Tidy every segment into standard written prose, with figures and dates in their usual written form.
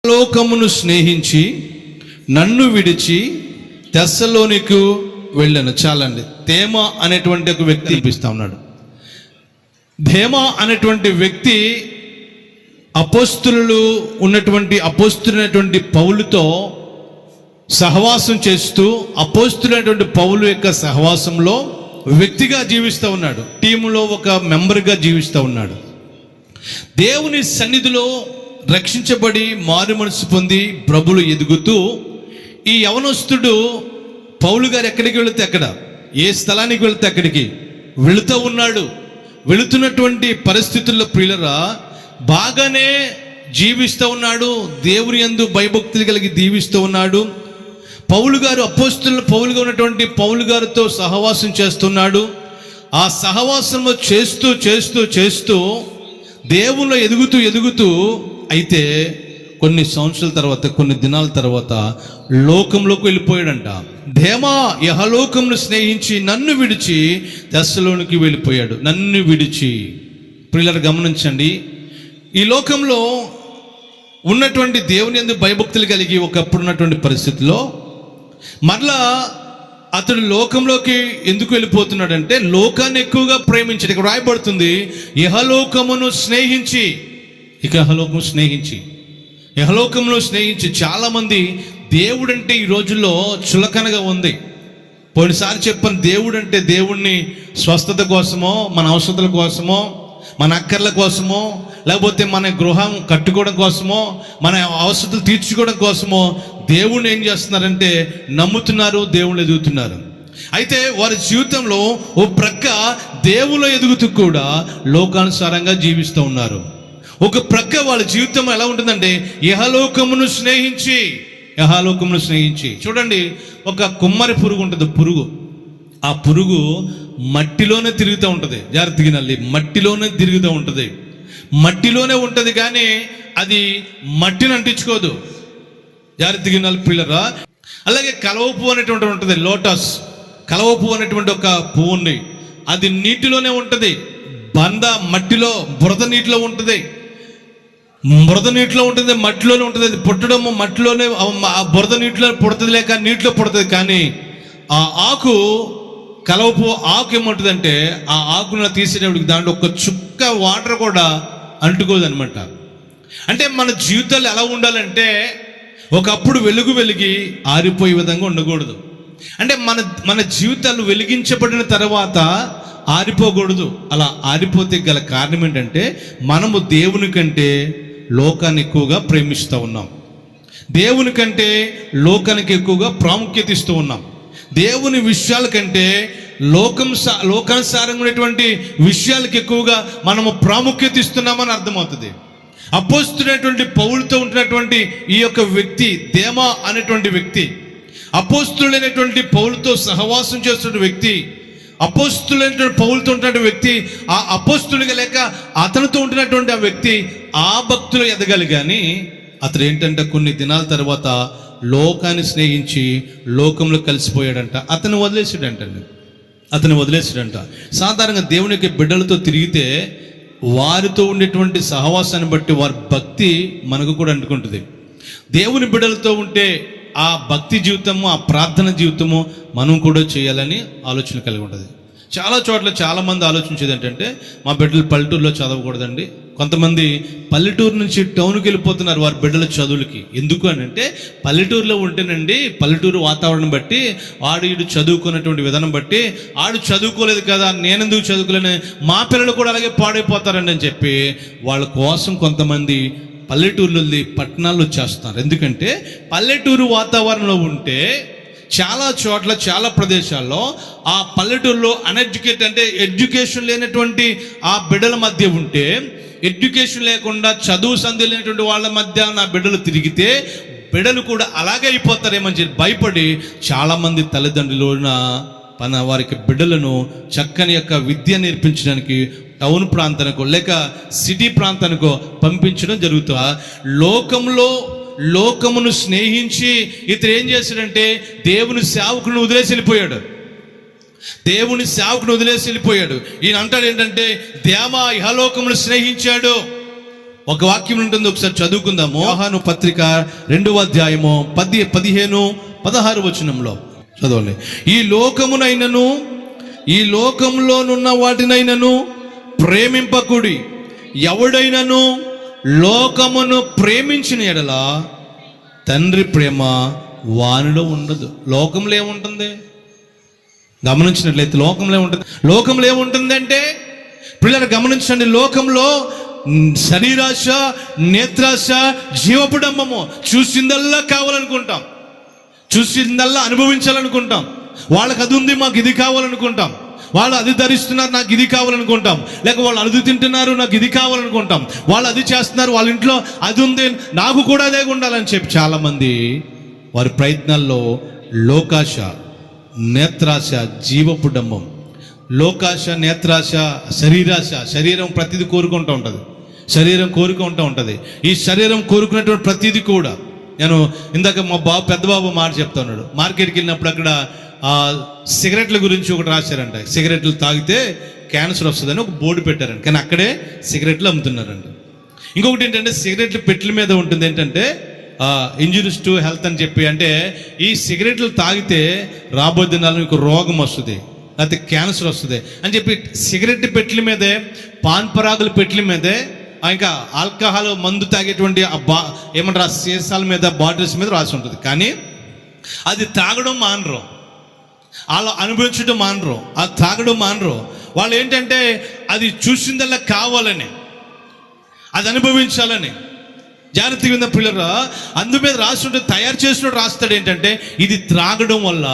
లోకమును స్నేహించి నన్ను విడిచి తెస్సలోనికు వెళ్ళాను. చాలండి. దేమ అనేటువంటి ఒక వ్యక్తి చూపిస్తా ఉన్నాడు. దేమ అనేటువంటి వ్యక్తి అపోస్తులైనటువంటి పౌలుతో సహవాసం చేస్తూ అపోస్తులైనటువంటి పౌలు యొక్క సహవాసంలో వ్యక్తిగా జీవిస్తూ ఉన్నాడు. టీములో ఒక మెంబర్గా జీవిస్తూ ఉన్నాడు. దేవుని సన్నిధిలో రక్షించబడి మారు మనసు పొంది ప్రభులు ఎదుగుతూ ఈ యవనస్తుడు పౌలు గారు ఎక్కడికి వెళితే అక్కడ, ఏ స్థలానికి వెళితే అక్కడికి వెళుతూ ఉన్నాడు. వెళుతున్నటువంటి పరిస్థితుల్లో ప్రియులరా బాగానే జీవిస్తూ ఉన్నాడు. దేవుని యందు భయభక్తులు కలిగి జీవిస్తూ ఉన్నాడు. పౌలు గారు పౌలుగా ఉన్నటువంటి పౌలు గారితో సహవాసం చేస్తున్నాడు. ఆ సహవాసంలో చేస్తూ చేస్తూ చేస్తూ దేవుల్లో ఎదుగుతూ అయితే కొన్ని సంవత్సరాల తర్వాత, కొన్ని దినాల తర్వాత లోకంలోకి వెళ్ళిపోయాడంట. దేమా యహలోకంను స్నేహించి నన్ను విడిచి తెస్సలోనికి వెళ్ళిపోయాడు. నన్ను విడిచి. ప్రియులారా గమనించండి, ఈ లోకంలో ఉన్నటువంటి దేవుని యందు భయభక్తులు కలిగి ఒకప్పుడు ఉన్నటువంటి పరిస్థితిలో మరలా అతడు లోకంలోకి ఎందుకు వెళ్ళిపోతున్నాడంటే లోకాన్ని ఎక్కువగా ప్రేమించాడు. ఇక్కడ రాయబడుతుంది యహలోకమును స్నేహించి. ఇక యహలోకమును స్నేహించి. చాలామంది దేవుడు అంటే ఈ రోజుల్లో చులకనగా ఉంది. పోయినసారి చెప్పాను, దేవుడు అంటే దేవుణ్ణి స్వస్థత కోసమో, మన అవసరతల కోసమో, మన అక్కర్ల కోసమో, లేకపోతే మన గృహం కట్టుకోవడం కోసమో, మన అవసరతలు తీర్చుకోవడం కోసమో దేవుణ్ణి ఏం చేస్తున్నారంటే నమ్ముతున్నారు, దేవుళ్ళు ఎదుగుతున్నారు. అయితే వారి జీవితంలో ఓ ప్రక్క దేవుళ్ళు ఎదుగుతూ కూడా లోకానుసారంగా జీవిస్తూ ఉన్నారు. ఒక ప్రక్క వాళ్ళ జీవితం ఎలా ఉంటుందంటే యహలోకమును స్నేహించి. చూడండి, ఒక కుమ్మరి పురుగు ఉంటుంది. ఆ పురుగు మట్టిలోనే తిరుగుతూ ఉంటుంది. జాగ్రత్తగా మట్టిలోనే తిరుగుతూ ఉంటుంది. మట్టిలోనే ఉంటుంది కానీ అది మట్టిని అంటించుకోదు. జాగ్రత్తగా పిల్లరా. అలాగే కలవ పువ్వు అనేటువంటి ఉంటుంది. లోటస్ కలవ పువ్వు అనేటువంటి ఒక పువ్వు ఉంది. అది నీటిలోనే ఉంటుంది. మట్టిలో బురద నీటిలో ఉంటుంది. మట్టిలోనే ఉంటుంది. అది పుట్టడం మట్టిలోనే, ఆ బురద నీటిలో పుడుతుంది, లేక నీటిలో పుడుతుంది. కానీ ఆ ఆకు, కలవ పువ్వు ఆకు ఏమంటుందంటే ఆ ఆకును తీసేటప్పటికి దాంట్లో ఒక చుక్క వాటర్ కూడా అంటుకోదు అనమాట. అంటే మన జీవితాలు ఎలా ఉండాలంటే ఒకప్పుడు వెలిగి ఆరిపోయే విధంగా ఉండకూడదు. అంటే మన జీవితాలు వెలిగించబడిన తర్వాత ఆరిపోకూడదు. అలా ఆరిపోతే గల కారణం ఏంటంటే మనము దేవుని కంటే లోకాన్ని ఎక్కువగా ప్రేమిస్తూ ఉన్నాం. దేవుని కంటే లోకానికి ఎక్కువగా ప్రాముఖ్యత ఇస్తూ ఉన్నాం. దేవుని విషయాల కంటే లోకానుసారంగా ఉన్నటువంటి విషయాలకు ఎక్కువగా మనము ప్రాముఖ్యత ఇస్తున్నామని అర్థమవుతుంది. అపోస్తులైనటువంటి పౌలుతో ఉంటున్నటువంటి ఈ యొక్క వ్యక్తి, దేమా అనేటువంటి వ్యక్తి, అపోస్తులైనటువంటి పౌలుతో సహవాసం చేస్తున్న వ్యక్తి, అపోస్తులైనటువంటి పౌలుతో ఉంటున్న వ్యక్తి, ఆ అపోస్తులుగా లేక అతనితో ఉంటున్నటువంటి ఆ వ్యక్తి ఆ భక్తులు ఎదగాలి. కానీ అతడు ఏంటంటే కొన్ని దినాల తర్వాత లోకాన్ని స్నేహించి లోకంలో కలిసిపోయాడంట. అతను వదిలేసాడంట. సాధారణంగా దేవుని యొక్క బిడ్డలతో తిరిగితే వారితో ఉండేటువంటి సహవాసాన్ని బట్టి వారి భక్తి మనకు కూడా అంటుకుంటుంది. దేవుని బిడ్డలతో ఉంటే ఆ భక్తి జీవితము, ఆ ప్రార్థన జీవితము మనం కూడా చేయాలని ఆలోచన కలిగి ఉంటుంది. చాలా చోట్ల చాలామంది ఆలోచించేది ఏంటంటే మా బిడ్డలు పల్లెటూరులో చదవకూడదండి. కొంతమంది పల్లెటూరు నుంచి టౌన్కి వెళ్ళిపోతున్నారు వారి బిడ్డల చదువులకి. ఎందుకు అని అంటే పల్లెటూరులో ఉంటేనండి, పల్లెటూరు వాతావరణం బట్టి, ఈడు చదువుకున్నటువంటి విధానం బట్టి, ఆడు చదువుకోలేదు కదా నేనెందుకు చదువుకోలేను, మా పిల్లలు కూడా అలాగే పాడైపోతారండి అని చెప్పి వాళ్ళ కోసం కొంతమంది పల్లెటూరులో పట్టణాల్లో చేస్తున్నారు. ఎందుకంటే పల్లెటూరు వాతావరణంలో ఉంటే చాలా చోట్ల, చాలా ప్రదేశాల్లో ఆ పల్లెటూరులో అన్ఎడ్యుకేట్ అంటే ఎడ్యుకేషన్ లేనటువంటి ఆ బిడ్డల మధ్య ఉంటే, ఎడ్యుకేషన్ లేకుండా చదువు సంధి లేనటువంటి వాళ్ళ మధ్య నా బిడ్డలు తిరిగితే బిడ్డలు కూడా అలాగే అయిపోతారేమని చెప్పి భయపడి చాలామంది తల్లిదండ్రులు వారికి బిడ్డలను చక్కని యొక్క విద్య నేర్పించడానికి టౌన్ ప్రాంతానికో లేక సిటీ ప్రాంతానికో పంపించడం జరుగుతా. లోకమును స్నేహించి ఇతను ఏం చేశాడంటే దేవుని సేవకుని వదిలేసి వెళ్ళిపోయాడు. ఈయన అంటాడు ఏంటంటే దేమా ఇహలోకమును స్నేహించాడు. ఒక వాక్యం ఉంటుంది, ఒకసారి చదువుకుందాము. యోహాను పత్రిక 2వ అధ్యాయము 15, 16 వచనంలో చదవండి. ఈ లోకమునైనను ఈ లోకంలోనున్న వాటినైనను ప్రేమింపకుడి. ఎవడైనను లోకమును ప్రేమించిన ఎడల తండ్రి ప్రేమ వానిలో ఉండదు. లోకంలో ఏముంటుంది? గమనించినట్లయితే లోకంలో ఏముంటుంది అంటే, పిల్లలు గమనించండి, లోకంలో శరీరాశ, నేత్రాశ, జీవపుడంబము. చూసిందల్లా కావాలనుకుంటాం, చూసిందల్లా అనుభవించాలనుకుంటాం. వాళ్ళకి అది ఉంది, మాకు ఇది కావాలనుకుంటాం. వాళ్ళు అది ధరిస్తున్నారు, నాకు ఇది కావాలనుకుంటాం. లేక వాళ్ళు అది తింటున్నారు, నాకు ఇది కావాలనుకుంటాం. వాళ్ళు అది చేస్తున్నారు, వాళ్ళ ఇంట్లో అది ఉంది, నాకు కూడా అదే ఉండాలని చెప్పి చాలామంది వారి ప్రయత్నాల్లో లోకాశ, నేత్రాశ, జీవపుడంబం, లోకాశ, నేత్రాశ, శరీరాశ. శరీరం ప్రతిదీ కోరుకుంటూ ఉంటుంది, శరీరం కోరుకుంటూ ఉంటుంది. ఈ శరీరం కోరుకునేటువంటి ప్రతిదీ కూడా, నేను ఇందాక మా పెద్ద బాబు మాట చెప్తా ఉన్నాడు. మార్కెట్కి వెళ్ళినప్పుడు అక్కడ సిగరెట్ల గురించి ఒకటి రాశారంట. సిగరెట్లు తాగితే క్యాన్సర్ వస్తుందని ఒక బోర్డు పెట్టారంట, కానీ అక్కడే సిగరెట్లు అమ్ముతున్నారంట. ఇంకొకటి ఏంటంటే, సిగరెట్లు పెట్టెల మీద ఉంటుంది ఏంటంటే ఇంజురీస్ టు హెల్త్ అని చెప్పి, అంటే ఈ సిగరెట్లు తాగితే రాబోయే దినాల్లో మీకు రోగం వస్తుంది, లేకపోతే క్యాన్సర్ వస్తుంది అని చెప్పి సిగరెట్ పెట్టెల మీదే, పాన్ పరాగుల పెట్టెల మీదే, ఇంకా ఆల్కహాల్ మందు తాగేటువంటి ఏమంటారు ఆ సీసాల మీద, బాటిల్స్ మీద రాసి ఉంటుంది. కానీ అది తాగడం మానరు, వాళ్ళు అనుభవించడం మానరు, అది తాగడం మానరు. వాళ్ళు ఏంటంటే అది చూసిందల్లా కావాలని, అది అనుభవించాలని. జాగ్రత్తగా ఉన్న పిల్లరా, అందు మీద రాస్తుంటే, తయారు చేసినట్టు రాస్తాడు ఏంటంటే, ఇది త్రాగడం వల్ల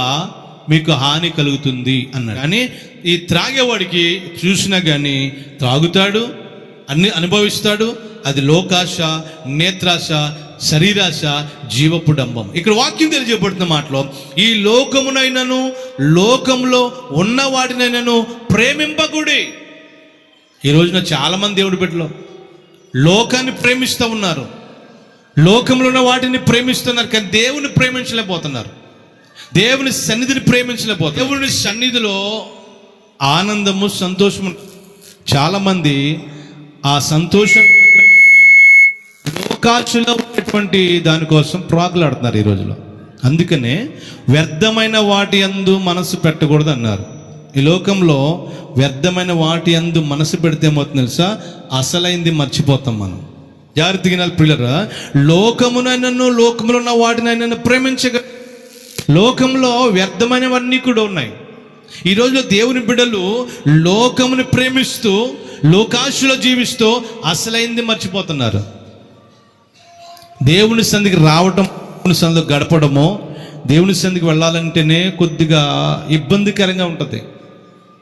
మీకు హాని కలుగుతుంది అన్నాడు. కానీ ఈ త్రాగేవాడికి చూసినా కానీ త్రాగుతాడు, అన్ని అనుభవిస్తాడు. అది లోకాశ, నేత్రాశ, శరీరాశ, జీవపుడంబం. ఇక్కడ వాక్యం తెలియజేయబడుతున్న మాటలో, ఈ లోకమునైనను లోకంలో ఉన్న వాటినైనను ప్రేమింపకుడి. ఈ రోజున చాలామంది దేవుడి బిడ్డలు లోకాన్ని ప్రేమిస్తూ ఉన్నారు, లోకంలో ఉన్న వాటిని ప్రేమిస్తున్నారు, కానీ దేవుని ప్రేమించలేకపోతున్నారు, దేవుని సన్నిధిని ప్రేమించలేకపోతున్నారు. దేవుని సన్నిధిలో ఆనందము, సంతోషము. చాలామంది ఆ సంతోషం లోకాశలో ఉన్నటువంటి దానికోసం ప్రాకులాడుతున్నారు ఈ రోజులో. అందుకనే వ్యర్థమైన వాటి యందు మనసు పెట్టకూడదు అన్నారు. ఈ లోకంలో వ్యర్థమైన వాటి యందు మనసు పెడితే ఏమవుతుంది తెలుసా? అసలైంది మర్చిపోతాం మనం. జాగ్రత్తగా పిల్లరా, లోకమునైనను లోకములో ఉన్న వాటినైనా ప్రేమించగ. లోకంలో వ్యర్థమైనవన్నీ కూడా ఉన్నాయి. ఈ రోజులో దేవుని బిడ్డలు లోకముని ప్రేమిస్తూ, లోకాశలో జీవిస్తూ అసలైంది మర్చిపోతున్నారు. దేవుని సన్నిధికి రావటం, దేవుని సన్నిధిలో గడపడము, దేవుని సన్నిధికి వెళ్ళాలంటేనే కొద్దిగా ఇబ్బందికరంగా ఉంటుంది.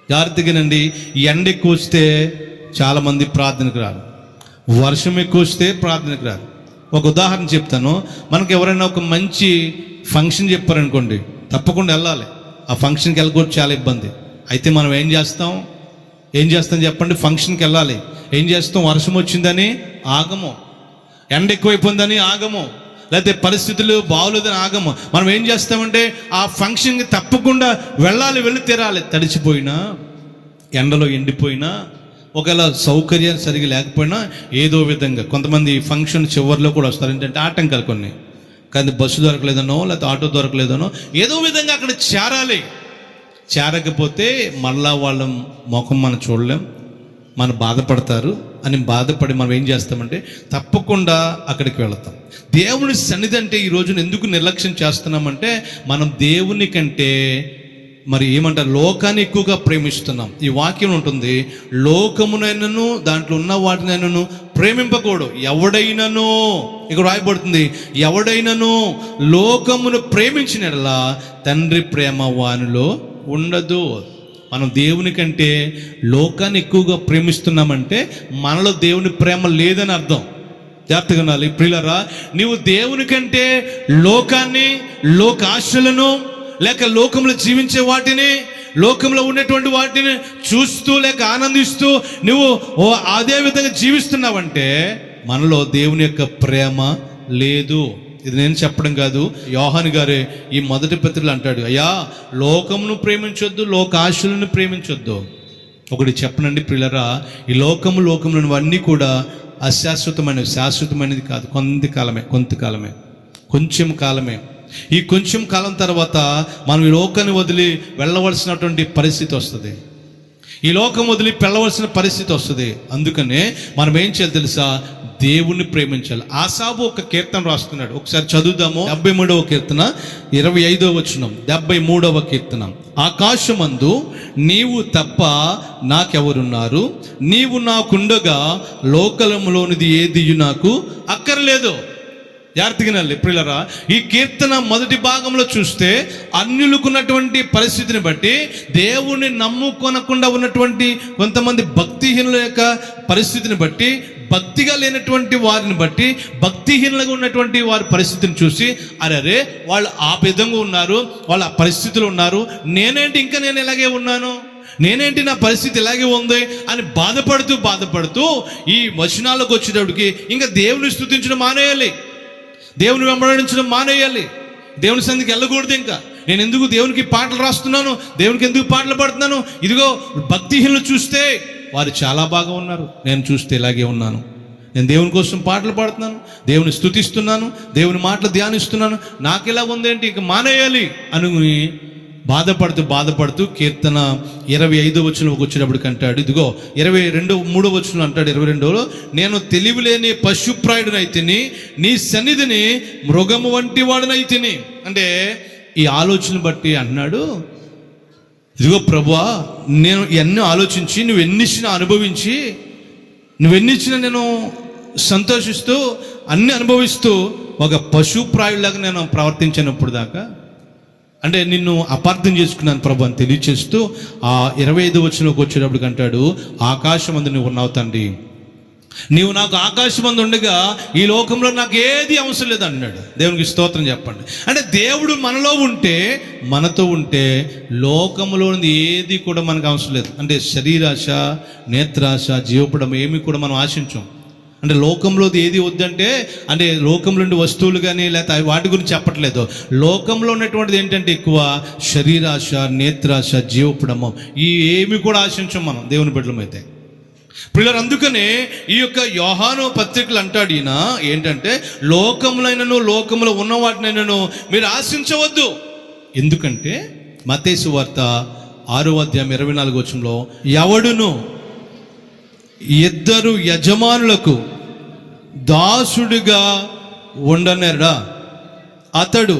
జాగ్రత్తగానండి, ఎండ ఎక్కువ వస్తే చాలామంది ప్రార్థనకు రారు, వర్షం ఎక్కువ వస్తే ప్రార్థనకు రారు. ఒక ఉదాహరణ చెప్తాను. మనకు ఎవరైనా ఒక మంచి ఫంక్షన్ చెప్పారనుకోండి, తప్పకుండా వెళ్ళాలి. ఆ ఫంక్షన్కి వెళ్ళకూడదు, చాలా ఇబ్బంది. అయితే మనం ఏం చేస్తాం చెప్పండి? ఫంక్షన్కి వెళ్ళాలి. ఏం చేస్తాం? వర్షం వచ్చిందని ఆగము, ఎండ ఎక్కువైపోయిందని ఆగము, లేకపోతే పరిస్థితులు బాగోలేదని ఆగము. మనం ఏం చేస్తామంటే ఆ ఫంక్షన్కి తప్పకుండా వెళ్ళాలి, వెళ్ళి తీరాలి. తడిచిపోయినా, ఎండలో ఎండిపోయినా, ఒకవేళ సౌకర్యం సరిగా లేకపోయినా ఏదో విధంగా కొంతమంది ఫంక్షన్ చివరిలో కూడా వస్తారు. ఏంటంటే ఆటంకాలు కొన్ని, కానీ బస్సు దొరకలేదనో లేకపోతే ఆటో దొరకలేదనో ఏదో విధంగా అక్కడ చేరాలి. చేరకపోతే మళ్ళా వాళ్ళ ముఖం మనం చూడలేం, మనం బాధపడతారు అని బాధపడి మనం ఏం చేస్తామంటే తప్పకుండా అక్కడికి వెళతాం. దేవుని సన్నిధి అంటే ఈ రోజున ఎందుకు నిర్లక్ష్యం చేస్తున్నామంటే, మనం దేవుని కంటే మరి ఏమంటారు, లోకాన్ని ఎక్కువగా ప్రేమిస్తున్నాం. ఈ వాక్యం ఉంటుంది, లోకమునైనను దాంట్లో ఉన్న వాటినైనను ప్రేమింపకూడదు. ఎవడైనను, ఇక్కడ రాయబడుతుంది, ఎవడైనను లోకమును ప్రేమించినలా తండ్రి ప్రేమ వానిలో ఉండదు. మనం దేవుని కంటే లోకాన్ని ఎక్కువగా ప్రేమిస్తున్నామంటే మనలో దేవుని ప్రేమ లేదని అర్థం. జాగ్రత్తగా ఉండాలి ప్రియులారా. నీవు దేవుని కంటే లోకాన్ని, లోకాశలను, లేక లోకంలో జీవించే వాటిని, లోకంలో ఉన్నటువంటి వాటిని చూస్తూ లేక ఆనందిస్తూ నువ్వు అదే విధంగా జీవిస్తున్నావంటే మనలో దేవుని యొక్క ప్రేమ లేదు. ఇది నేను చెప్పడం కాదు, యోహాను గారే ఈ మొదటి పత్రికలో అంటాడు, అయ్యా లోకమును ప్రేమించొద్దు, లోకాశలను ప్రేమించొద్దు. ఒకటి చెప్పనండి ప్రియులరా, ఈ లోకంలో అన్నీ కూడా అశాశ్వతమైనవి, శాశ్వతమైనది కాదు, కొంతకాలమే, కొంచెం కాలమే. ఈ కొంచెం కాలం తర్వాత మనం ఈ లోకాన్ని వదిలి వెళ్ళవలసినటువంటి పరిస్థితి వస్తుంది, ఈ లోకం వదిలి వెళ్ళవలసిన పరిస్థితి వస్తుంది. అందుకనే మనం ఏం చేయాలి తెలుసా? దేవుణ్ణి ప్రేమించాలి. ఆసాబు ఒక కీర్తన రాస్తున్నాడు, ఒకసారి చదువుదాము. 73వ కీర్తన 25వ వచనం. 73వ కీర్తన. ఆకాశమందు నీవు తప్ప నాకెవరున్నారు, నీవు నాకుండగా లోకలములోనిది ఏది నాకు అక్కర్లేదు. జాగ్రత్తగా ప్రియులారా, ఈ కీర్తన మొదటి భాగంలో చూస్తే అన్యులకున్నటువంటి పరిస్థితిని బట్టి, దేవుణ్ణి నమ్ముకొనకుండా ఉన్నటువంటి కొంతమంది భక్తిహీనుల యొక్క పరిస్థితిని బట్టి, భక్తిగా లేనటువంటి వారిని బట్టి, భక్తిహీనులుగా ఉన్నటువంటి వారి పరిస్థితిని చూసి, అరే వాళ్ళు ఆ విధంగా ఉన్నారు, వాళ్ళు ఆ పరిస్థితులు ఉన్నారు, నేనేంటి ఇంకా నేను ఇలాగే ఉన్నాను, నేనేంటి నా పరిస్థితి ఇలాగే ఉంది అని బాధపడుతూ ఈ వచనాలకు వచ్చేటప్పటికి ఇంకా దేవుని స్తుతించడం మానేయాలి, దేవుని వెంబడించడం మానేయాలి, దేవుని సన్నిధికి వెళ్ళకూడదు. ఇంకా నేను ఎందుకు దేవునికి పాటలు రాస్తున్నాను, దేవునికి ఎందుకు పాటలు పాడుతున్నాను? ఇదిగో భక్తిహీనులు చూస్తే వారు చాలా బాగా ఉన్నారు, నేను చూస్తే ఇలాగే ఉన్నాను. నేను దేవుని కోసం పాటలు పాడుతున్నాను, దేవుని స్తుతిస్తున్నాను, దేవుని మాటలు ధ్యానిస్తున్నాను, నాకు ఇలా ఉందేంటి, ఇంక మానేయాలి అని బాధపడుతూ కీర్తన 25వ వచనంలోకి వచ్చేటప్పటికి అంటాడు, ఇదిగో 23వ వచనం అంటాడు, 22లో, నేను తెలివిలేని పశుప్రాయుడినైతిని, నీ సన్నిధిని మృగము వంటి వాడినైతిని. అంటే ఈ ఆలోచన బట్టి అంటున్నాడు, ఇదిగో ప్రభువా, నేను ఇవన్నీ ఆలోచించి, నువ్వెన్నిచ్చినా అనుభవించి, నువ్వెన్నిచ్చినా నేను సంతోషిస్తూ అన్ని అనుభవిస్తూ ఒక పశుప్రాయుడిలాగా నేను ప్రవర్తించినప్పుడు దాకా, అంటే నిన్ను అపార్థం చేసుకున్నాను ప్రభు అని తెలియచేస్తూ ఆ 25వ వచనంలోకి వచ్చేటప్పటికి అంటాడు, ఆకాశమందు నువ్వు ఉన్నావు తండ్రి, నీవు నాకు ఆకాశమందు ఉండగా ఈ లోకంలో నాకు ఏది అవసరం లేదు అన్నాడు. దేవునికి స్తోత్రం చెప్పండి. అంటే దేవుడు మనలో ఉంటే, మనతో ఉంటే లోకంలోనిది ఏది కూడా మనకు అవసరం లేదు. అంటే శరీరాశ, నేత్రాశ, జీవపడం ఏమి కూడా మనం ఆశించాం. అంటే లోకంలోది ఏది వద్దంటే, అంటే లోకంలో ఉండే వస్తువులు కానీ లేకపోతే వాటి గురించి చెప్పట్లేదు. లోకంలో ఉన్నటువంటిది ఏంటంటే ఎక్కువ శరీరాశ, నేత్రాశ, జీవపడము, ఈ ఏమి కూడా ఆశించాం మనం దేవుని బిడ్డలమైతే. పిల్లలు అందుకనే ఈ యొక్క యోహాను పత్రికలు అంటాడు ఈయన ఏంటంటే, లోకములైనను లోకములో ఉన్న వాటినైనను మీరు ఆశించవద్దు. ఎందుకంటే మత్తయి సువార్త 6వ అధ్యాయం 24వ వచనంలో, ఎవడును ఇద్దరు యజమానులకు దాసుడిగా ఉండనేరా, అతడు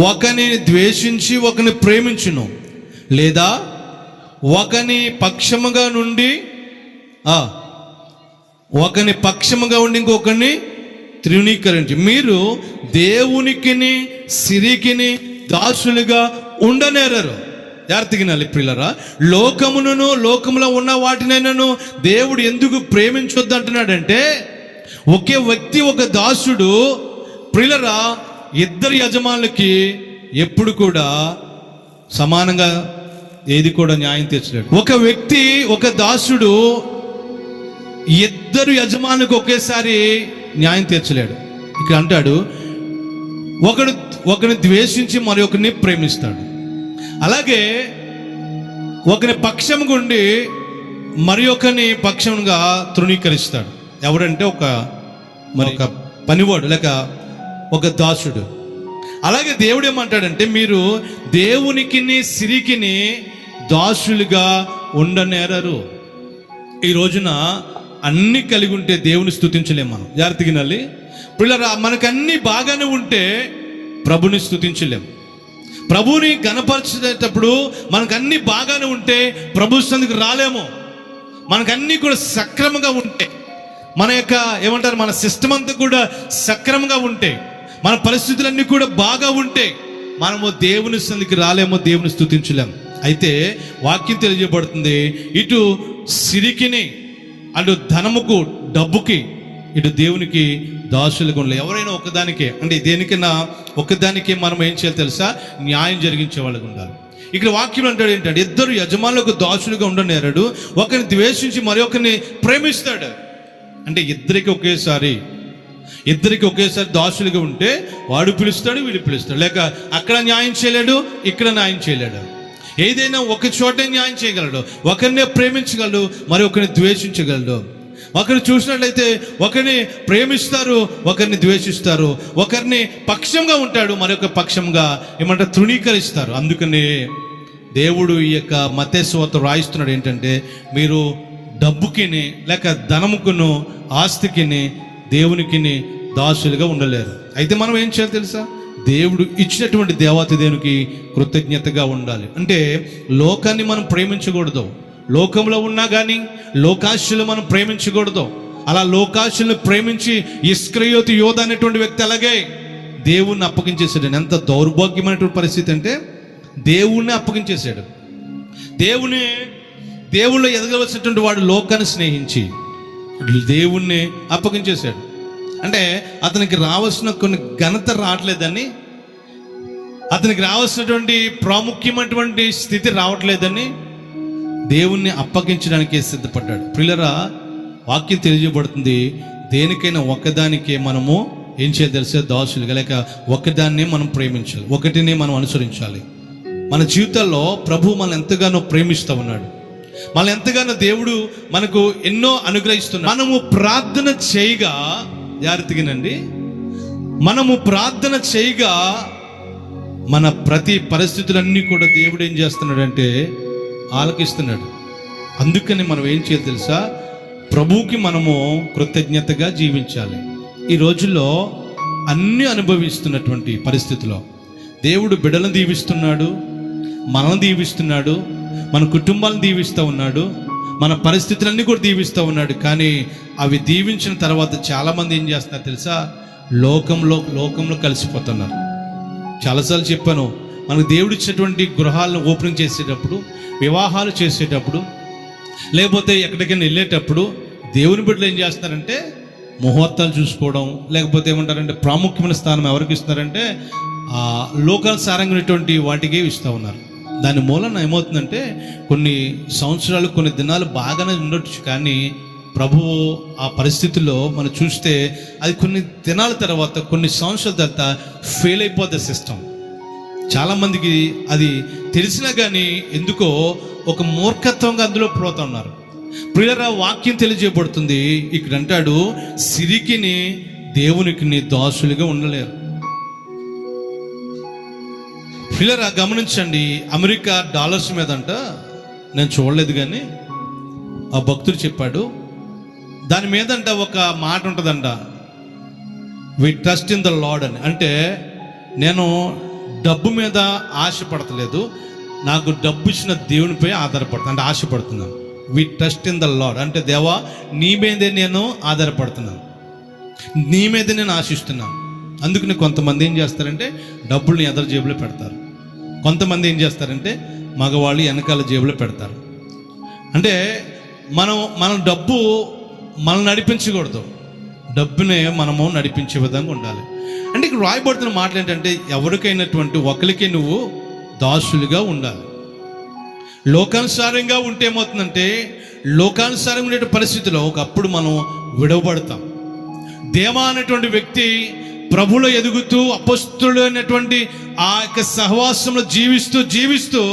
ఒకని ద్వేషించి ఒకని ప్రేమించును, లేదా ఒకని పక్షముగా ఉండి ఇంకొకరిని తృణీకరించి, మీరు దేవునికిని సిరికిని దాసులుగా ఉండనేరరు. జాగ్రత్తగా ప్రియులరా, లోకమును లోకములో ఉన్న వాటినైనాను దేవుడు ఎందుకు ప్రేమించొద్దు అంటున్నాడంటే, ఒకే వ్యక్తి ఒక దాసుడు ప్రియులరా ఇద్దరు యజమానులకి ఎప్పుడు కూడా సమానంగా ఏది కూడా న్యాయం తీర్చలేడు. ఒక వ్యక్తి ఒక దాసుడు ఇద్దరు యజమానులకు ఒకేసారి న్యాయం తీర్చలేడు. ఇక్కడ అంటాడు, ఒకరిని ద్వేషించి మరొకరిని ప్రేమిస్తాడు, అలాగే ఒకని పక్షంగా ఉండి మరి ఒకని పక్షంగా తృణీకరిస్తాడు. ఎవరంటే ఒక పనివాడు లేక ఒక దాసుడు. అలాగే దేవుడు ఏమంటాడంటే, మీరు దేవునికిని సిరికిని దాసులుగా ఉండనేరరు. ఈ రోజున అన్ని కలిగి ఉంటే దేవుని స్తుతించలేం మనం. జాగ్రత్తగా వినాలి పిల్లరా, మనకన్నీ బాగానే ఉంటే ప్రభుని స్తుతించలేం. ప్రభుని గణపరిచేటప్పుడు మనకన్నీ బాగానే ఉంటే ప్రభు సన్నిధికి రాలేము. మనకన్నీ కూడా సక్రమంగా ఉంటే, మన యొక్క ఏమంటారు మన సిస్టమ్ అంతా కూడా సక్రమంగా ఉంటే, మన పరిస్థితులన్నీ కూడా బాగా ఉంటే మనము దేవుని సన్నిధికి రాలేమో, దేవుని స్తుతించలేము. అయితే వాక్యం తెలియజేయబడుతుంది, ఇటు సిరికిని అటు ధనముకు డబ్బుకి ఇటు దేవునికి దాసులుగా ఉండలేదు. ఎవరైనా ఒకదానికే, అంటే దేనికైనా ఒకదానికే మనం ఏం చేయాలి తెలుసా? న్యాయం జరిగించే వాళ్ళకి ఉండాలి. ఇక్కడ వాక్యం అంటాడు ఏంటంటే, ఇద్దరు యజమానులకు దాసులుగా ఉండనేరడు, ఒకరిని ద్వేషించి మరొకరిని ప్రేమిస్తాడు. అంటే ఇద్దరికి ఒకేసారి దాసులుగా ఉంటే వాడు పిలుస్తాడు, వీడు పిలుస్తాడు. లేక అక్కడ న్యాయం చేయలేడు, ఇక్కడ న్యాయం చేయలేడు. ఏదైనా ఒక చోటే న్యాయం చేయగలడు, ఒకరినే ప్రేమించగలడు, మరి ఒకరిని ద్వేషించగలడు. ఒకరిని చూసినట్లయితే ఒకరిని ప్రేమిస్తారు, ఒకరిని ద్వేషిస్తారు, ఒకరిని పక్షంగా ఉంటాడు, మరొక పక్షంగా ఏమంటారు తృణీకరిస్తారు. అందుకనే దేవుడు ఈ యొక్క మత్తయి సువార్త రాయిస్తున్నాడు ఏంటంటే, మీరు డబ్బుకిని లేక ధనముకును ఆస్తికిని దేవునికిని దాసులుగా ఉండలేరు. అయితే మనం ఏం చేయాలి తెలుసా? దేవుడు ఇచ్చినటువంటి దేవాతి దేవునికి కృతజ్ఞతగా ఉండాలి. అంటే లోకాన్ని మనం ప్రేమించకూడదు, లోకంలో ఉన్నా కానీ లోకాశలు మనం ప్రేమించకూడదు. అలా లోకాశలను ప్రేమించి ఇస్కరియోతు యోధ అనేటువంటి వ్యక్తి అలాగే దేవుణ్ణి అప్పగించేసాడు. ఎంత దౌర్భాగ్యమైనటువంటి పరిస్థితి అంటే దేవుణ్ణి అప్పగించేశాడు. దేవుళ్ళు ఎదగవలసినటువంటి వాడు లోకాన్ని స్నేహించి దేవుణ్ణి అప్పగించేశాడు. అంటే అతనికి రావాల్సిన కొన్ని ఘనత రావట్లేదని, అతనికి రావాల్సినటువంటి ప్రాముఖ్యమైనటువంటి స్థితి రావట్లేదని దేవుణ్ణి అప్పగించడానికి సిద్ధపడ్డాడు. ప్రియులరా, వాక్యం తెలియజేయబడుతుంది, దేనికైనా ఒకదానికే మనము ఏం చేయాలి తెలిసే దాసులుగా, లేక ఒకదాన్నే మనం ప్రేమించాలి, ఒకటినే మనం అనుసరించాలి. మన జీవితాల్లో ప్రభు మనం ఎంతగానో ప్రేమిస్తూ ఉన్నాడు, మనం ఎంతగానో దేవుడు మనకు ఎన్నో అనుగ్రహిస్తున్నాడు. మనము ప్రార్థన చేయగా జాగ్రత్తగానండి, మనము ప్రార్థన చేయగా మన ప్రతి పరిస్థితులన్నీ కూడా దేవుడు ఏం చేస్తున్నాడంటే ఆలకిస్తున్నాడు. అందుకని మనం ఏం చేయాలి తెలుసా? ప్రభువుకి మనము కృతజ్ఞతగా జీవించాలి. ఈ రోజుల్లో అన్నీ అనుభవిస్తున్నటువంటి పరిస్థితిలో దేవుడు బిడ్డలను దీవిస్తున్నాడు, మనల్ని దీవిస్తున్నాడు, మన కుటుంబాలను దీవిస్తూ ఉన్నాడు, మన పరిస్థితులన్నీ కూడా దీవిస్తూ ఉన్నాడు. కానీ అవి దీవించిన తర్వాత చాలామంది ఏం చేస్తున్నారు తెలుసా? లోకంలో కలిసిపోతున్నారు. చాలాసార్లు చెప్పాను, మనకు దేవుడు ఇచ్చినటువంటి గృహాలను ఓపెనింగ్ చేసేటప్పుడు, వివాహాలు చేసేటప్పుడు, లేకపోతే ఎక్కడికైనా వెళ్ళేటప్పుడు దేవుని బిడ్డలు ఏం చేస్తున్నారంటే ముహూర్తాలు చూసుకోవడం, లేకపోతే ఏమంటారంటే ప్రాముఖ్యమైన స్థానం ఎవరికి ఇస్తున్నారంటే లోకానుసారంగా వాటికి ఇస్తూ ఉన్నారు. దాని మూలన ఏమవుతుందంటే కొన్ని సంవత్సరాలు, కొన్ని దినాలు బాగానే ఉండొచ్చు, కానీ ప్రభువు ఆ పరిస్థితుల్లో మనం చూస్తే అది కొన్ని దినాల తర్వాత, కొన్ని సంవత్సరాల తర్వాత ఫెయిల్ అయిపోద్ది సిస్టమ్. చాలామందికి అది తెలిసినా కానీ ఎందుకో ఒక మూర్ఖత్వంగా అందులో పోతా ఉన్నారు. ప్రియులరా, వాక్యం తెలియజేయబడుతుంది ఇక్కడ అంటాడు, సిరికిని దేవునికి దాసులుగా ఉండలేరు. ప్రియులరా, గమనించండి, అమెరికా డాలర్స్ మీద అంట, నేను చూడలేదు కానీ ఆ భక్తుడు చెప్పాడు, దాని మీదంట ఒక మాట ఉంటుందంట, we trust in the lord అని. అంటే నేను డబ్బు మీద ఆశపడతలేదు, నాకు డబ్బు ఇచ్చిన దేవునిపై ఆధారపడుతుంది, అంటే ఆశపడుతున్నాను. We trust in the lord అంటే, దేవా నీ మీదే నేను ఆధారపడుతున్నాను, నీ మీదే నేను ఆశిస్తున్నాను. అందుకని కొంతమంది ఏం చేస్తారంటే డబ్బుల్ని ఎదరు జేబులో పెడతారు, కొంతమంది ఏం చేస్తారంటే మగవాళ్ళు వెనకాల జేబులో పెడతారు. అంటే మనం డబ్బు మనం నడిపించకూడదు, డబ్బునే మనము నడిపించే విధంగా ఉండాలి. అంటే ఇక్కడ రాయబడుతున్న మాటలు ఏంటంటే, ఎవరికైనటువంటి ఒకరికి నువ్వు దాసులుగా ఉండాలి. లోకానుసారంగా ఉంటే ఏమవుతుందంటే, లోకానుసారంగా ఉండే పరిస్థితిలో ఒకప్పుడు మనం విడవబడతాం. దేవా అనేటువంటి వ్యక్తి ప్రభులో ఎదుగుతూ అపొస్తలుడు అనేటువంటి ఆ యొక్క సహవాసంలో జీవిస్తూ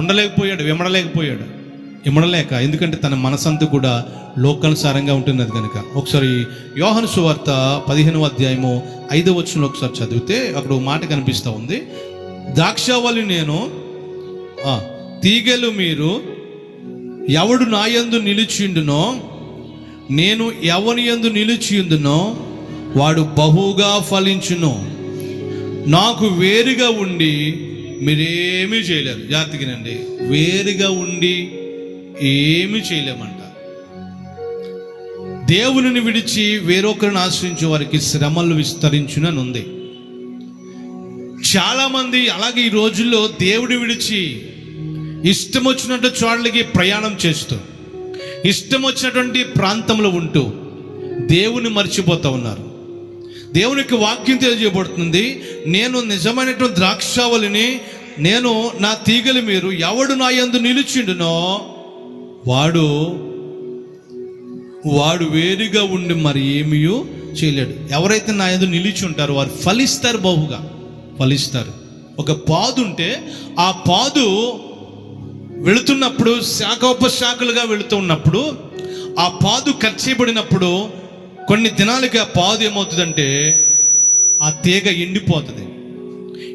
ఉండలేకపోయాడు, ఇమ్మడలేక, ఎందుకంటే తన మనసంతా కూడా లోకానుసారంగా ఉంటున్నది కనుక. ఒకసారి యోహాను సువార్త 15వ అధ్యాయము 5వ వచనంలో ఒకసారి చదివితే అక్కడ ఒక మాట కనిపిస్తూ ఉంది, ద్రాక్షావల్లి నేను, తీగలు మీరు, ఎవడు నా యందు నిలిచిండునో, నేను ఎవని యందు నిలిచియుందునో వాడు బహుగా ఫలించును. నాకు వేరుగా ఉండి మీరేమీ చేయలేరు. జాగ్రత్తగానండి, వేరుగా ఉండి ఏమీ చేయలేమంట. దేవుని విడిచి వేరొకరిని ఆశ్రయించే వారికి శ్రమలు విస్తరించునని ఉంది. చాలామంది అలాగే ఈ రోజుల్లో దేవుడి విడిచి ఇష్టం వచ్చినట్టు చోట్లకి ప్రయాణం చేస్తూ, ఇష్టం వచ్చినటువంటి ప్రాంతంలో ఉంటూ దేవుని మర్చిపోతూ ఉన్నారు. దేవునికి వాక్యం తెలియజేయబడుతుంది, నేను నిజమైనటువంటి ద్రాక్షావళిని, నేను నా తీగలు మీరు, ఎవడు నా యందు నిలిచిండునో వాడు వేరుగా ఉండి మరి ఏమీ చేయలేడు. ఎవరైతే నా యందు నిలిచి ఉంటారో వారు ఫలిస్తారు, బహుగా ఫలిస్తారు. ఒక పాదు ఉంటే ఆ పాదు వెళుతున్నప్పుడు శాఖోపశాఖలుగా వెళుతూ ఉన్నప్పుడు ఆ పాదు కట్ చేయబడినప్పుడు కొన్ని దినాలకి ఆ పాదు ఏమవుతుందంటే ఆ తీగ ఎండిపోతుంది.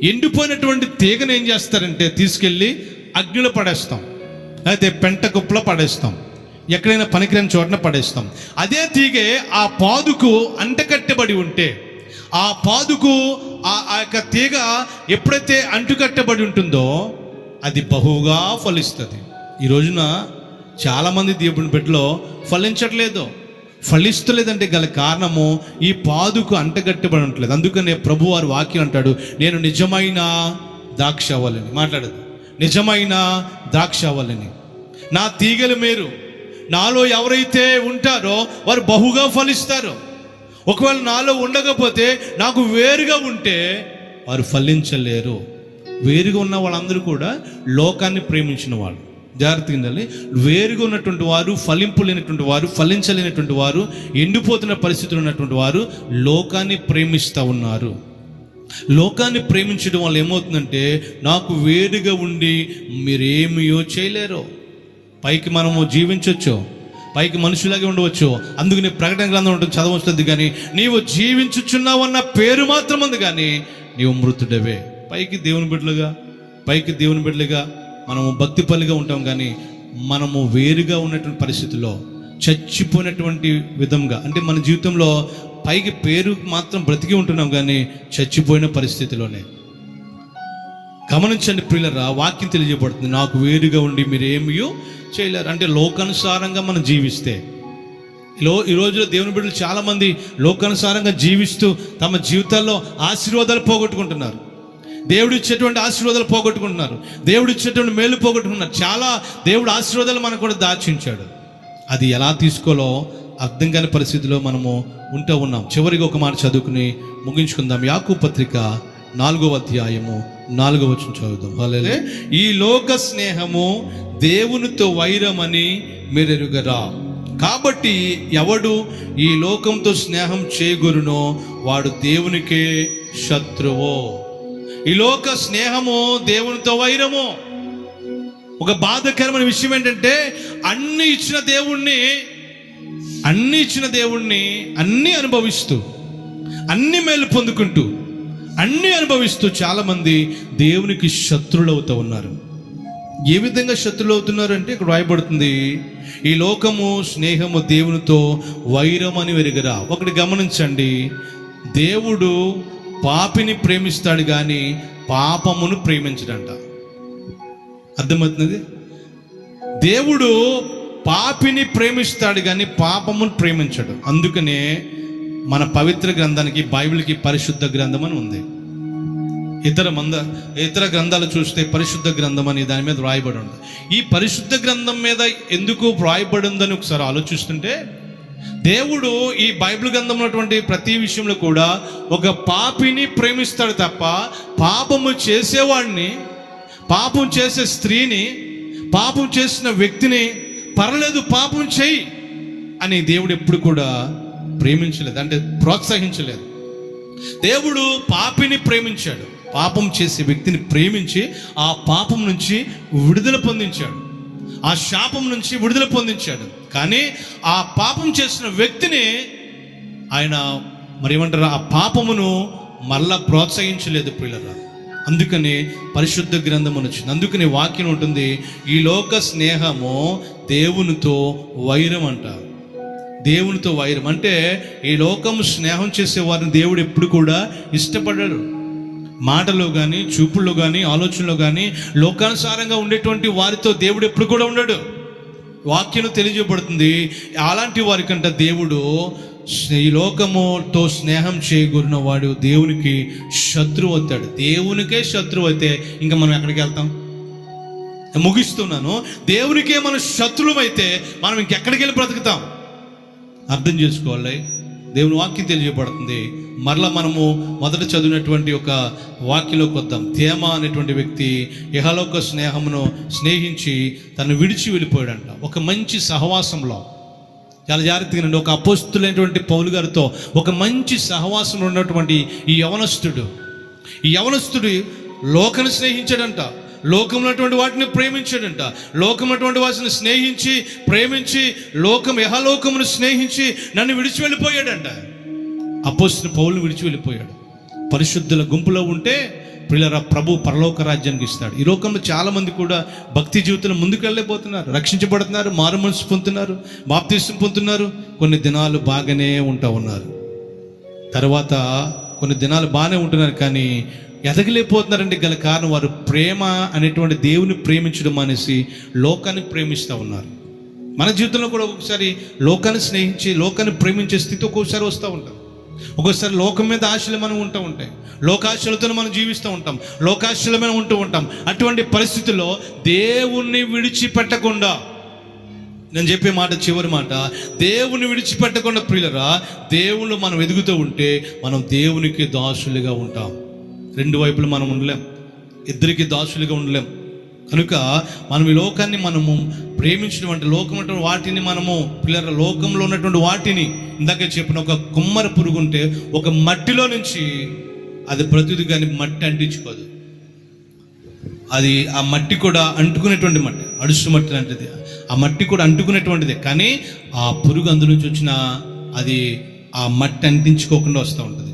ఎండిపోయినటువంటి తీగను ఏం చేస్తారంటే తీసుకెళ్ళి అగ్నిలో పడేస్తాం, అయితే పెంట కుప్పలో పడేస్తాం, ఎక్కడైనా పనికిరాని చోటన పడేస్తాం. అదే తీగ ఆ పాదుకు అంటకట్టబడి ఉంటే, ఆ పాదుకు ఆ యొక్క తీగ ఎప్పుడైతే అంటుకట్టబడి ఉంటుందో అది బహుగా ఫలిస్తుంది. ఈ రోజున చాలామంది దేవుని బిడ్డలో ఫలిస్తలేదంటే గల కారణము ఈ పాదుకు అంటగట్టబడి ఉండలేదు. అందుకనే ప్రభు వారి వాక్యం అంటాడు, నేను నిజమైన ద్రాక్షవల్లిని. మాట్లాడదు, నిజమైన ద్రాక్షవల్లిని, నా తీగలు మీరు, నాలో ఎవరైతే ఉంటారో వారు బహుగా ఫలిస్తారు. ఒకవేళ నాలో ఉండకపోతే, నాకు వేరుగా ఉంటే వారు ఫలించలేరు. వేరుగా ఉన్న వాళ్ళందరూ కూడా లోకాన్ని ప్రేమించిన వాళ్ళు. జాగ్రత్తగా ఉండాలి. వేరుగా ఉన్నటువంటి వారు, ఫలింపు లేనటువంటి వారు, ఫలించలేనటువంటి వారు, ఎండిపోతున్న పరిస్థితులు ఉన్నటువంటి వారు లోకాన్ని ప్రేమిస్తూ ఉన్నారు. లోకాన్ని ప్రేమించడం వల్ల ఏమవుతుందంటే, నాకు వేరుగా ఉండి మీరేమియో చేయలేరు. పైకి మనము జీవించవచ్చు, పైకి మనుషులాగే ఉండవచ్చు, అందుకని ప్రకటన గ్రంథం ఉంటుంది చదవస్తుంది, కానీ నీవు జీవించుచున్నావన్న పేరు మాత్రం ఉంది, కానీ నీవు మృతుడవే. పైకి దేవుని బిడ్డలుగా మనము భక్తి పల్లిగా ఉంటాం, కానీ మనము వేరుగా ఉన్నటువంటి పరిస్థితుల్లో, చచ్చిపోయినటువంటి విధంగా, అంటే మన జీవితంలో పైకి పేరు మాత్రం బ్రతికి ఉంటున్నాం, కానీ చచ్చిపోయిన పరిస్థితిలోనే. గమనించండి ప్రియులారా, వాక్యం తెలియజేయబడుతుంది, నాకు వేరుగా ఉండి మీరు ఏమీ చేయలేరు. అంటే లోకానుసారంగా మనం జీవిస్తే, ఈ రోజులో దేవుని బిడ్డలు చాలామంది లోకానుసారంగా జీవిస్తూ తమ జీవితాల్లో ఆశీర్వాదాలు పోగొట్టుకుంటున్నారు. దేవుడు ఇచ్చేటువంటి ఆశీర్వాదాలు పోగొట్టుకుంటున్నారు, దేవుడు ఇచ్చేటువంటి మేలు పోగొట్టుకుంటున్నారు. చాలా దేవుడు ఆశీర్వాదాలు మనకు కూడా దాచించాడు. అది ఎలా తీసుకోవాలో అర్థం కాని పరిస్థితిలో మనము ఉంటూ ఉన్నాం. చివరికి ఒక మాట చదువుకుని ముగించుకుందాం. యాకోబు పత్రిక 4వ అధ్యాయము 4వ వచనం చదువుదాం. హల్లెలూయా. ఈ లోక స్నేహము దేవునితో వైరమని మీరెరుగరా, కాబట్టి ఎవడు ఈ లోకంతో స్నేహం చేయగొరునో వాడు దేవునికే శత్రువు. ఈ లోక స్నేహము దేవునితో వైరము. ఒక బాధకరమైన విషయం ఏంటంటే, అన్ని ఇచ్చిన దేవుణ్ణి అన్ని అనుభవిస్తూ, అన్ని మేలు పొందుకుంటూ, అన్ని అనుభవిస్తూ చాలామంది దేవునికి శత్రువులు అవుతూ ఉన్నారు. ఏ విధంగా శత్రువులు అవుతున్నారు అంటే, ఇక్కడ రాయబడుతుంది, ఈ లోకము స్నేహము దేవునితో వైరం అని వెరుగరా. ఒకటి గమనించండి, దేవుడు పాపిని ప్రేమిస్తాడు కానీ పాపమును ప్రేమించడంట. అర్థమవుతున్నది? దేవుడు పాపిని ప్రేమిస్తాడు కానీ పాపమును ప్రేమించడు. అందుకనే మన పవిత్ర గ్రంథానికి, బైబిల్కి పరిశుద్ధ గ్రంథం అని ఉంది. ఇతర గ్రంథాలు చూస్తే పరిశుద్ధ గ్రంథం అని దాని మీద రాయబడి ఉంది. ఈ పరిశుద్ధ గ్రంథం మీద ఎందుకు రాయబడి ఉందని ఒకసారి ఆలోచిస్తుంటే, దేవుడు ఈ బైబిల్ గ్రంథంలో ఉన్నటువంటి ప్రతి విషయంలో కూడా ఒక పాపిని ప్రేమిస్తాడు తప్ప, పాపము చేసేవాడిని, పాపం చేసే స్త్రీని, పాపం చేసిన వ్యక్తిని పర్లేదు పాపం చేయి అని దేవుడు ఎప్పుడు కూడా ప్రేమించలేదు, అంటే ప్రోత్సహించలేదు. దేవుడు పాపిని ప్రేమించాడు, పాపం చేసే వ్యక్తిని ప్రేమించి ఆ పాపం నుంచి విడుదల పొందించాడు, ఆ శాపం నుంచి విడుదల పొందించాడు. కానీ ఆ పాపం చేసిన వ్యక్తిని ఆయన ఏమంటారు, ఆ పాపమును మళ్ళా ప్రోత్సహించలేదు ప్రియులారా. అందుకని పరిశుద్ధ గ్రంథం వచ్చింది. అందుకని వాక్యం ఉంటుంది, ఈ లోక స్నేహము దేవునితో వైరం అంటారు. దేవునితో వైరం అంటే ఈ లోకము స్నేహం చేసే వారిని దేవుడు ఎప్పుడు కూడా ఇష్టపడ్డాడు. మాటలో కానీ, చూపుల్లో కానీ, ఆలోచనలో కానీ లోకానుసారంగా ఉండేటువంటి వారితో దేవుడు ఎప్పుడు కూడా ఉండడు. వాక్యం తెలియజేయబడుతుంది, అలాంటి వారికంట దేవుడు ఈ లోకముతో స్నేహం చేయగూరిన వాడు దేవునికి శత్రువు అవుతాడు. దేవునికే శత్రువు అయితే ఇంకా మనం ఎక్కడికి వెళ్తాం? ముగిస్తున్నాను. దేవునికే మనం శత్రువు అయితే మనం ఇంకెక్కడికి వెళ్ళి బ్రతుకుతాం? అర్థం చేసుకోవాలి. దేవుని వాక్యం తెలియజేయబడుతుంది. మరలా మనము మొదట చదివినటువంటి ఒక వాక్యంలోకి వద్దాం. తేమ అనేటువంటి వ్యక్తి ఇహలోక స్నేహమును స్నేహించి తను విడిచి వెళ్ళిపోయాడంట. ఒక మంచి సహవాసంలో, చాలా జాగ్రత్తగా, ఒక అపోస్తులైనటువంటి పౌలు గారితో ఒక మంచి సహవాసంలో ఉన్నటువంటి ఈ యవనస్తుడు లోకాన్ని స్నేహించాడంట. లోకంలో అటువంటి వాటిని ప్రేమించాడంట. లోకం అటువంటి వాటిని స్నేహించి ప్రేమించి యహలోకమును స్నేహించి నన్ను విడిచి వెళ్ళిపోయాడంట. అపోస్తలుడైన పౌలుని విడిచి వెళ్ళిపోయాడు. పరిశుద్ధుల గుంపులో ఉంటే ప్రియులారా ప్రభు పరలోక రాజ్యానికి ఇస్తాడు. ఈ లోకంలో చాలా మంది కూడా భక్తి జీవితంలో ముందుకు వెళ్ళిపోతున్నారు, రక్షించబడుతున్నారు, మారు మనసు పొందుతున్నారు, బాప్తిసం పొందుతున్నారు. కొన్ని దినాలు బాగానే ఉన్నారు, తర్వాత కొన్ని దినాలు బాగానే ఉంటున్నారు, కానీ ఎదగలేకపోతున్నారంటే గల కారణం వారు ప్రేమ అనేటువంటి దేవుని ప్రేమించడం అనేసి లోకాన్ని ప్రేమిస్తూ ఉన్నారు. మన జీవితంలో కూడా ఒక్కొక్కసారి లోకాన్ని స్నేహించి లోకాన్ని ప్రేమించే స్థితి ఒక్కొక్కసారి వస్తూ ఉంటాం. ఒక్కొక్కసారి లోకం మీద ఆశలు మనం ఉంటాయి, లోకాశలతో మనం జీవిస్తూ ఉంటాం, లోకాశలు మనం ఉంటూ ఉంటాం. అటువంటి పరిస్థితుల్లో దేవుణ్ణి విడిచిపెట్టకుండా, నేను చెప్పే మాట చివరి మాట, దేవుని విడిచిపెట్టకుండా ప్రియులరా దేవుళ్ళు మనం ఎదుగుతూ ఉంటే మనం దేవునికి దాసులుగా ఉంటాం. రెండు వైపులు మనం ఉండలేం, ఇద్దరికి దాసులుగా ఉండలేం. కనుక మనం ఈ లోకాన్ని మనము ప్రేమించడం అంటే లోకం అంటే వాటిని మనము పిల్లల లోకంలో ఉన్నటువంటి వాటిని ఇందాక చెప్పిన ఒక కుమ్మర పురుగు ఉంటే ఒక మట్టిలో నుంచి అది ప్రతిది కానీ మట్టి అంటించుకోదు. అది ఆ మట్టి కూడా అంటుకునేటువంటి మట్టి, అడుసు మట్టి లాంటిది. ఆ మట్టి కూడా అంటుకునేటువంటిది, కానీ ఆ పురుగు అందు నుంచి వచ్చిన అది ఆ మట్టి అంటించుకోకుండా వస్తూ ఉంటుంది.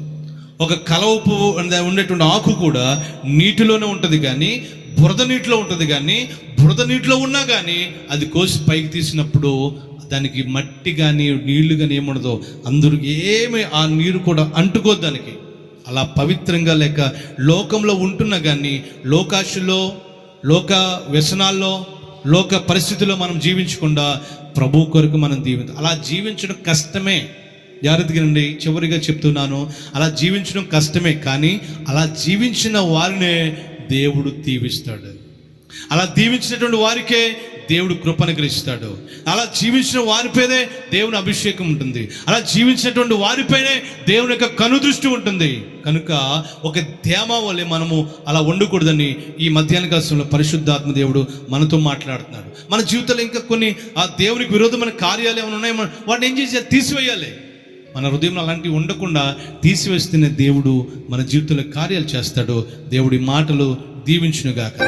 ఒక కలవ పువ్వు ఉండేటువంటి ఆకు కూడా నీటిలోనే ఉంటుంది, కానీ బురద నీటిలో ఉంటుంది, కానీ బురద నీటిలో ఉన్నా కానీ అది కోసి పైకి తీసినప్పుడు దానికి మట్టి కానీ నీళ్లు కానీ ఏముండదో, అందరికి ఏమి ఆ నీరు కూడా అంటుకోదు దానికి. అలా పవిత్రంగా లేక లోకంలో ఉంటున్నా కానీ లోకాశలో, లోక వ్యసనాల్లో, లోక పరిస్థితుల్లో మనం జీవించకుండా ప్రభు కొరకు మనం అలా జీవించడం కష్టమే. జాగ్రత్తగానండి, చివరిగా చెప్తున్నాను, అలా జీవించడం కష్టమే, కానీ అలా జీవించిన వారినే దేవుడు దీవిస్తాడు. అలా దీవించినటువంటి వారికే దేవుడు కృపను గ్రహిస్తాడు. అలా జీవించిన వారిపైనే దేవుని అభిషేకం ఉంటుంది. అలా జీవించినటువంటి వారిపైనే దేవుని యొక్క కనుదృష్టి ఉంటుంది. కనుక ఒక ధేమ వల్లే మనము అలా ఉండకూడదని ఈ మధ్యాహ్న కాలంలో పరిశుద్ధాత్మ దేవుడు మనతో మాట్లాడుతున్నాడు. మన జీవితంలో ఇంకా కొన్ని ఆ దేవునికి విరోధమైన కార్యాలు ఏమైనా ఉన్నాయి, వాటిని ఏం చేసి తీసివేయాలి. మన హృదయంలో అలాంటివి ఉండకుండా తీసివేస్తేనే దేవుడు మన జీవితంలో కార్యాలు చేస్తాడు. దేవుడి మాటలు దీవించునుగాక.